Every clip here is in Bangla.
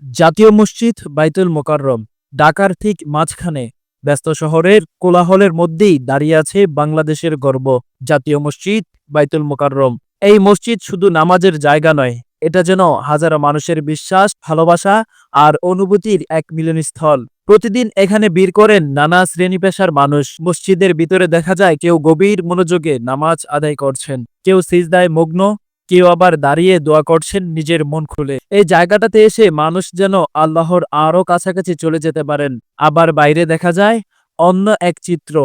জাতীয় মসজিদ বাইতুল মোকাররম ঢাকার ঠিক মাঝখানে ব্যস্ত শহরের কোলাহলের মধ্যেই দাঁড়িয়ে আছে বাংলাদেশের গর্ব জাতীয় মসজিদ বাইতুল মোকাররম। এই মসজিদ শুধু নামাজের জায়গা নয়, এটা যেন হাজারো মানুষের বিশ্বাস, ভালোবাসা আর অনুভূতির এক মিলনস্থল। প্রতিদিন এখানে ভিড় করেন নানা শ্রেণী পেশার মানুষ। মসজিদের ভিতরে দেখা যায় কেউ গভীর মনোযোগে নামাজ আদায় করছেন, কেউ সিজদায় মগ্ন, কেউ আবার দাঁড়িয়ে দোয়া করছেন নিজের মন খুলে। এই জায়গাটাতে এসে মানুষ যেন আল্লাহর আরো কাছাকাছি চলে যেতে পারেন। আবার বাইরে দেখা যায় অন্য এক চিত্র,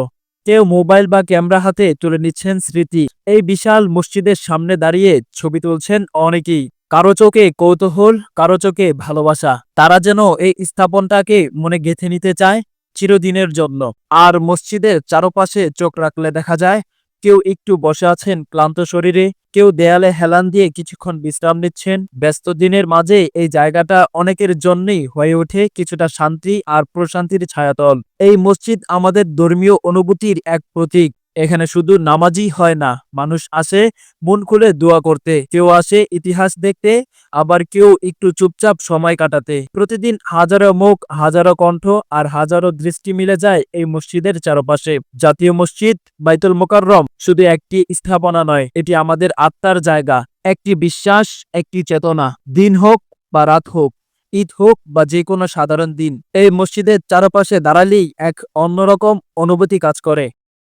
কেউ মোবাইল বা ক্যামেরা হাতে তুলে নিচ্ছেন স্মৃতি। এই বিশাল মসজিদের সামনে দাঁড়িয়ে ছবি তুলছেন অনেকেই, কারো চোখে কৌতূহল, কারো চোখে ভালোবাসা। তারা যেন এই স্থাপনটাকে মনে গেঁথে নিতে চায় চিরদিনের জন্য। আর মসজিদের চারপাশে চোখ রাখলে দেখা যায় কেউ একটু বসে আছেন ক্লান্ত শরীরে, কেউ দেয়ালে হেলান দিয়ে কিছুক্ষণ বিশ্রাম নিচ্ছেন। ব্যস্ত দিনের মাঝে এই জায়গাটা অনেকের জন্যই হয়ে ওঠে কিছুটা শান্তি আর প্রশান্তির ছায়াতল। এই মসজিদ আমাদের ধর্মীয় অনুভূতির এক প্রতীক। এখানে শুধু নামাজই হয় না, মানুষ আসে মন খুলে দোয়া করতে, কেউ আসে ইতিহাস দেখতে, আবার কেউ একটু চুপচাপ সময় কাটাতে। প্রতিদিন হাজারো মুখ, হাজারো কণ্ঠ আর হাজারো দৃষ্টি মিলে যায় এই মসজিদের চারপাশে। জাতীয় মসজিদ বাইতুল মোকাররম শুধু একটি স্থাপনা নয়, এটি আমাদের আত্মার জায়গা, একটি বিশ্বাস, একটি চেতনা। দিন হোক বা রাত হোক, ঈদ হোক বা যে কোনো সাধারণ দিন, এই মসজিদের চারপাশে দাঁড়ালেই এক অন্যরকম অনুভূতি কাজ করে।